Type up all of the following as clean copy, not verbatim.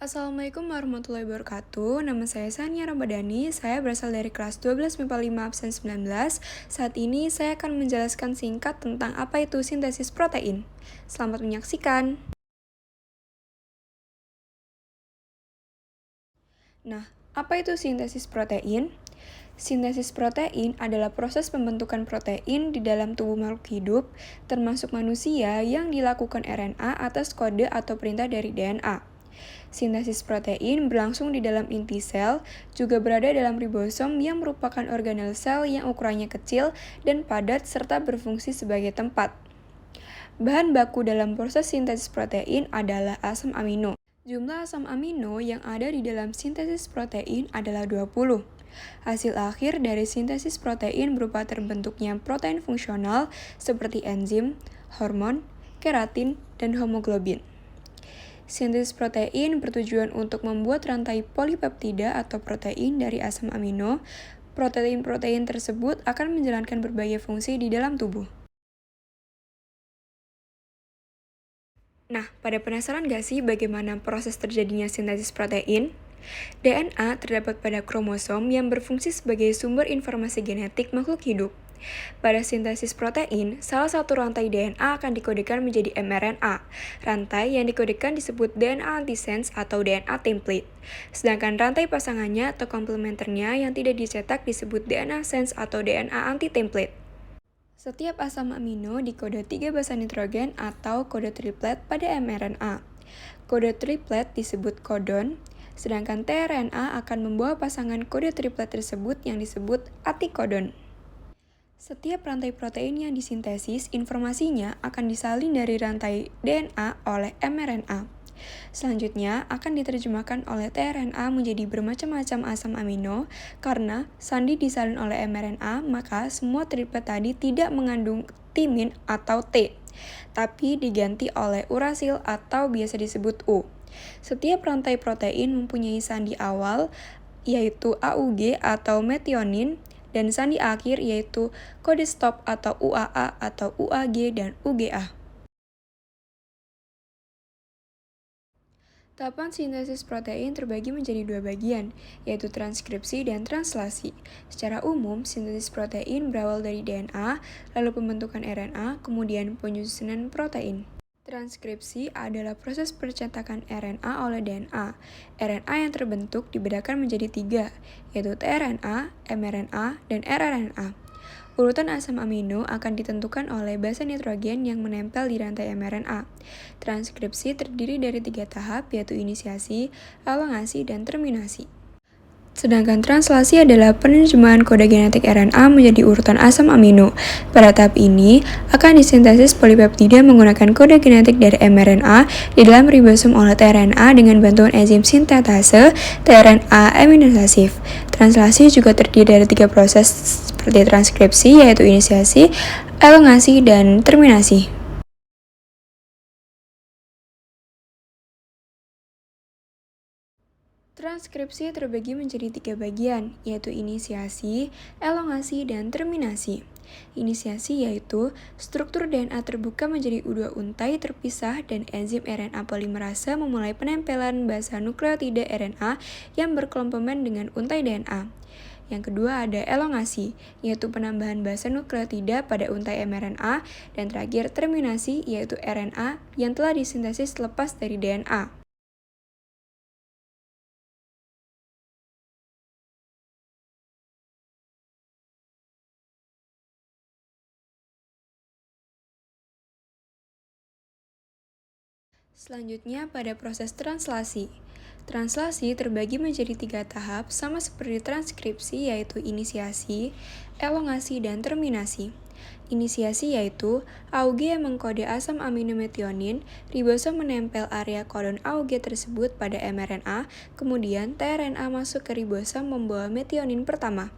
Assalamualaikum warahmatullahi wabarakatuh. Nama saya Sania Ramadhani. Saya berasal dari kelas 12 MIPA 5 absen 19. Saat ini saya akan menjelaskan singkat tentang apa itu sintesis protein. Selamat menyaksikan. Nah, apa itu sintesis protein? Sintesis protein adalah proses pembentukan protein di dalam tubuh makhluk hidup, termasuk manusia, yang dilakukan RNA atas kode atau perintah dari DNA. Sintesis protein berlangsung di dalam inti sel, juga berada dalam ribosom yang merupakan organel sel yang ukurannya kecil dan padat serta berfungsi sebagai tempat. Bahan baku dalam proses sintesis protein adalah asam amino. Jumlah asam amino yang ada di dalam sintesis protein adalah 20. Hasil akhir dari sintesis protein berupa terbentuknya protein fungsional seperti enzim, hormon, keratin, dan hemoglobin. Sintesis protein bertujuan untuk membuat rantai polipeptida atau protein dari asam amino. Protein-protein tersebut akan menjalankan berbagai fungsi di dalam tubuh. Nah, pada penasaran gak sih bagaimana proses terjadinya sintesis protein? DNA terdapat pada kromosom yang berfungsi sebagai sumber informasi genetik makhluk hidup. Pada sintesis protein, salah satu rantai DNA akan dikodekan menjadi mRNA. Rantai yang dikodekan disebut DNA antisense atau DNA template. Sedangkan rantai pasangannya atau komplementernya yang tidak dicetak disebut DNA sense atau DNA anti-template. Setiap asam amino dikode 3 basa nitrogen atau kode triplet pada mRNA. Kode triplet disebut codon, sedangkan tRNA akan membawa pasangan kode triplet tersebut yang disebut antikodon. Setiap rantai protein yang disintesis, informasinya akan disalin dari rantai DNA oleh mRNA. Selanjutnya akan diterjemahkan oleh tRNA menjadi bermacam-macam asam amino. Karena sandi disalin oleh mRNA, maka semua triplet tadi tidak mengandung timin atau T, tapi diganti oleh urasil atau biasa disebut U. Setiap rantai protein mempunyai sandi awal, yaitu AUG atau metionin, dan sandi akhir yaitu kode stop atau UAA atau UAG dan UGA. Tahapan sintesis protein terbagi menjadi dua bagian, yaitu transkripsi dan translasi. Secara umum, sintesis protein berawal dari DNA, lalu pembentukan RNA, kemudian penyusunan protein. Transkripsi adalah proses percetakan RNA oleh DNA. RNA yang terbentuk dibedakan menjadi 3, yaitu tRNA, mRNA, dan rRNA. Urutan asam amino akan ditentukan oleh basa nitrogen yang menempel di rantai mRNA. Transkripsi terdiri dari 3 tahap, yaitu inisiasi, elongasi, dan terminasi. Sedangkan translasi adalah penerjemahan kode genetik RNA menjadi urutan asam amino. Pada tahap ini, akan disintesis polipeptida menggunakan kode genetik dari mRNA di dalam ribosom oleh tRNA dengan bantuan enzim sintetase tRNA aminosasif. Translasi juga terdiri dari 3 proses seperti transkripsi, yaitu inisiasi, elongasi, dan terminasi. Transkripsi terbagi menjadi 3 bagian, yaitu inisiasi, elongasi, dan terminasi. Inisiasi yaitu struktur DNA terbuka menjadi U2 untai terpisah dan enzim RNA polimerase memulai penempelan basa nukleotida RNA yang berkelompokmen dengan untai DNA. Yang kedua ada elongasi, yaitu penambahan basa nukleotida pada untai mRNA, dan terakhir terminasi, yaitu RNA yang telah disintesis lepas dari DNA. Selanjutnya pada proses translasi. Translasi terbagi menjadi 3 tahap sama seperti transkripsi, yaitu inisiasi, elongasi, dan terminasi. Inisiasi yaitu AUG yang mengkode asam amino metionin, ribosom menempel area kodon AUG tersebut pada mRNA, kemudian tRNA masuk ke ribosom membawa metionin pertama.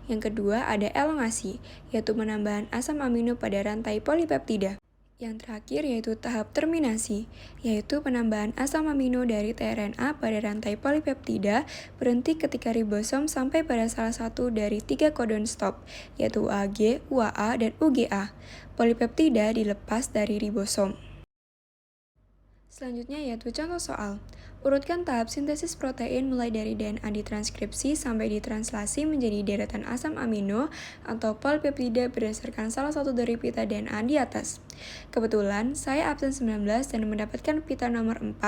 Yang kedua ada elongasi, yaitu penambahan asam amino pada rantai polipeptida. Yang terakhir yaitu tahap terminasi, yaitu penambahan asam amino dari tRNA pada rantai polipeptida berhenti ketika ribosom sampai pada salah satu dari 3 kodon stop, yaitu UAG, UAA, dan UGA. Polipeptida dilepas dari ribosom. Selanjutnya yaitu contoh soal. Urutkan tahap sintesis protein mulai dari DNA ditranskripsi sampai ditranslasi menjadi deretan asam amino atau polipeptida berdasarkan salah satu dari pita DNA di atas. Kebetulan, saya absen 19 dan mendapatkan pita nomor 4,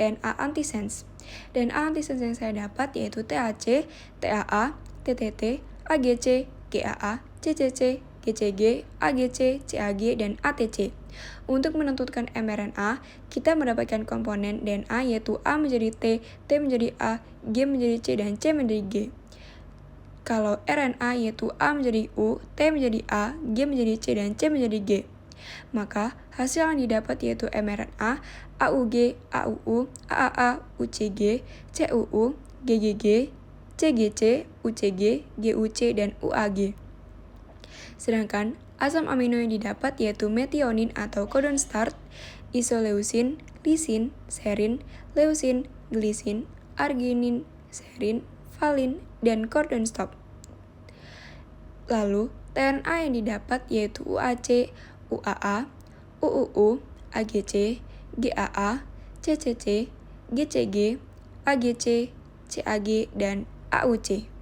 DNA antisense. DNA antisense yang saya dapat yaitu TAC, TAA, TTT, AGC, GAA, CCC, GCG, AGC, CAG, dan ATC. Untuk menentukan mRNA, kita mendapatkan komponen DNA yaitu A menjadi T, T menjadi A, G menjadi C, dan C menjadi G. Kalau RNA yaitu A menjadi U, T menjadi A, G menjadi C, dan C menjadi G. Maka, hasil yang didapat yaitu mRNA, AUG, AUU, AAA, UCG, CUU, GGG, CGC, UCG, GUC, dan UAG. Sedangkan asam amino yang didapat yaitu metionin atau codon start, isoleucin, lisin, serin, leucin, glisin, arginin, serin, valin, dan cordon stop. Lalu, TNA yang didapat yaitu UAC, UAA, UUU, AGC, GAA, CCC, GCG, AGC, CAG, dan AUC.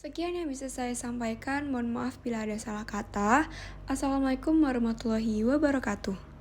Sekian yang bisa saya sampaikan, mohon maaf bila ada salah kata. Assalamualaikum warahmatullahi wabarakatuh.